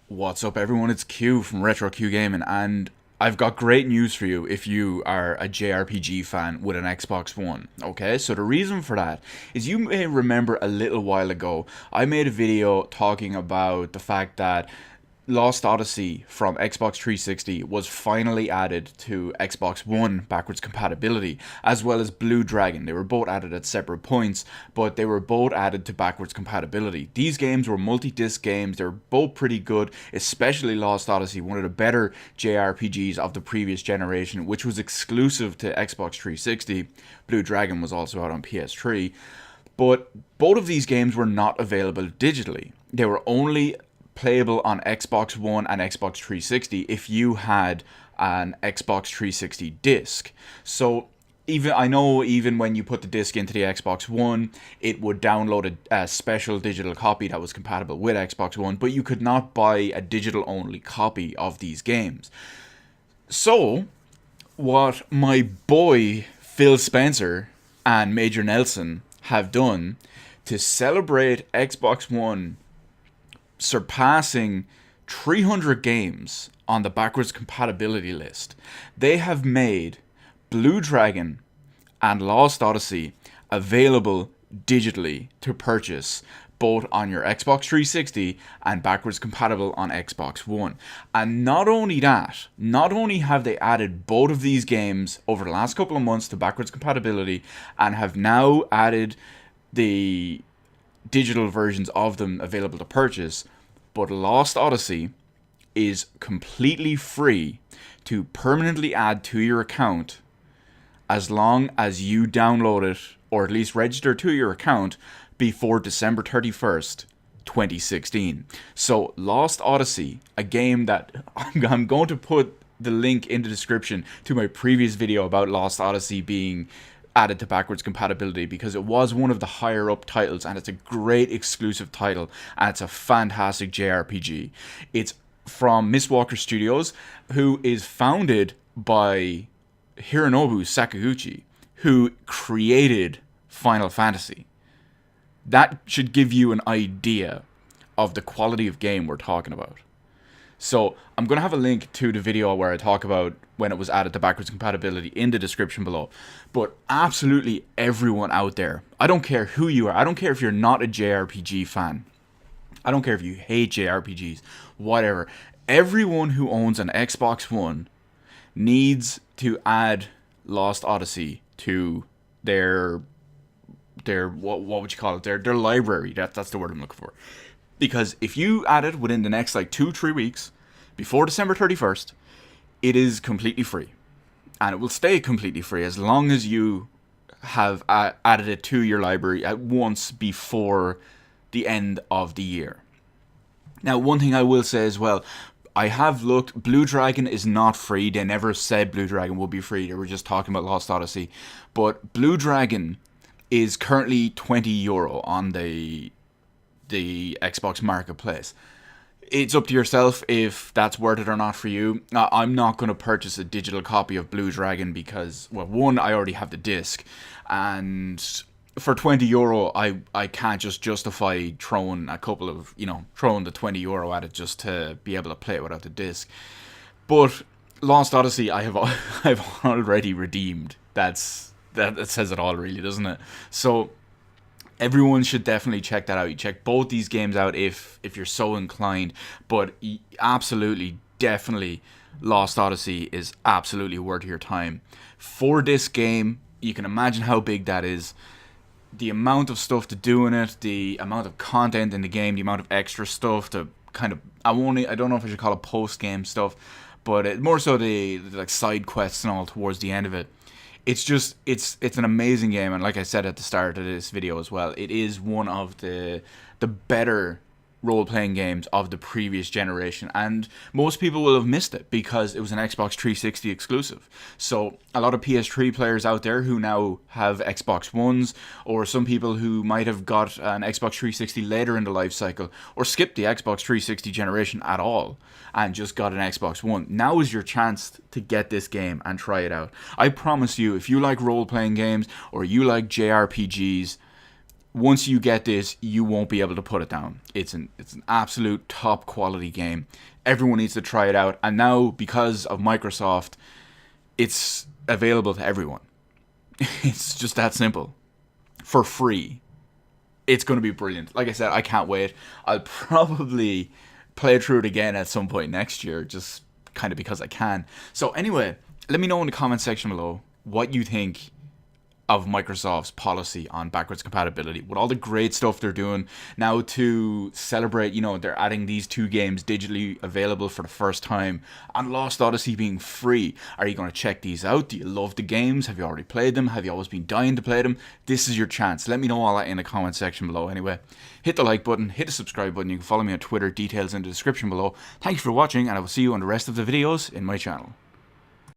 What's up, everyone? It's Q from Retro Q Gaming, and I've got great news for you if you are a JRPG fan with an Xbox One. Okay, so the reason for that is you may remember a little while ago I made a video talking about the fact that Lost Odyssey from Xbox 360 was finally added to Xbox One backwards compatibility, as well as Blue Dragon. They were both added at separate points, but they were both added to backwards compatibility. These games were multi-disc games. They're both pretty good, especially Lost Odyssey, one of the better JRPGs of the previous generation, which was exclusive to Xbox 360. Blue Dragon was also out on PS3. But both of these games were not available digitally. They were only playable on Xbox One and Xbox 360 if you had an Xbox 360 disc. So even when you put the disc into the Xbox One, it would download a special digital copy that was compatible with Xbox One, but you could not buy a digital only copy of these games. So what my boy Phil Spencer and Major Nelson have done to celebrate Xbox One surpassing 300 games on the backwards compatibility list, they have made Blue Dragon and Lost Odyssey available digitally to purchase both on your Xbox 360 and backwards compatible on Xbox One. And not only that, not only have they added both of these games over the last couple of months to backwards compatibility and have now added the digital versions of them available to purchase, but Lost Odyssey is completely free to permanently add to your account as long as you download it or at least register to your account before December 31st, 2016. So Lost Odyssey, a game that I'm going to put the link in the description to my previous video about Lost Odyssey being added to backwards compatibility, because it was one of the higher up titles and it's a great exclusive title and it's a fantastic JRPG. It's from Mistwalker Studios, who is founded by Hironobu Sakaguchi, who created Final Fantasy. That should give you an idea of the quality of game we're talking about. So I'm going to have a link to the video where I talk about when it was added to backwards compatibility in the description below. But absolutely everyone out there, I don't care who you are, I don't care if you're not a JRPG fan, I don't care if you hate JRPGs, whatever. Everyone who owns an Xbox One needs to add Lost Odyssey to their what would you call it? Their library. That's the word I'm looking for. Because if you add it within the next 2-3 weeks, before December 31st, it is completely free. And it will stay completely free as long as you have added it to your library at once before the end of the year. Now, one thing I will say as well, I have looked, Blue Dragon is not free. They never said Blue Dragon will be free. They were just talking about Lost Odyssey. But Blue Dragon is currently €20 on the Xbox Marketplace. It's up to yourself if that's worth it or not for you. I'm not going to purchase a digital copy of Blue Dragon because, well, one, I already have the disc, and for €20, I can't just justify throwing the €20 at it just to be able to play it without the disc. But Lost Odyssey, I've already redeemed. That says it all, really, doesn't it? So everyone should definitely check that out. You check both these games out if you're so inclined. But absolutely, definitely, Lost Odyssey is absolutely worth your time. For this game, you can imagine how big that is. The amount of stuff to do in it, the amount of content in the game, the amount of extra stuff to kind of, I don't know if I should call it post-game stuff, but more so the side quests and all towards the end of it. It's just, it's an amazing game, and like I said at the start of this video as well, it is one of the better role-playing games of the previous generation, and most people will have missed it because it was an Xbox 360 exclusive. So a lot of PS3 players out there who now have Xbox Ones, or some people who might have got an Xbox 360 later in the life cycle, or skipped the Xbox 360 generation at all and just got an Xbox One. Now is your chance to get this game and try it out. I promise you, if you like role-playing games or you like JRPGs, once you get this, you won't be able to put it down. It's an absolute top quality game. Everyone needs to try it out. And now, because of Microsoft, it's available to everyone. It's just that simple. For free. It's going to be brilliant. Like I said, I can't wait. I'll probably play through it again at some point next year, just kind of because I can. So anyway, let me know in the comment section below what you think of Microsoft's policy on backwards compatibility, with all the great stuff they're doing now to celebrate. You know, they're adding these 2 games digitally available for the first time, and Lost Odyssey being free. Are you going to check these out? Do you love the games? Have you already played them? Have you always been dying to play them? This is your chance. Let me know all that in the comment section below. Anyway, hit the like button, hit the subscribe button. You can follow me on Twitter, details in the description below. Thank you for watching, and I will see you on the rest of the videos in my channel.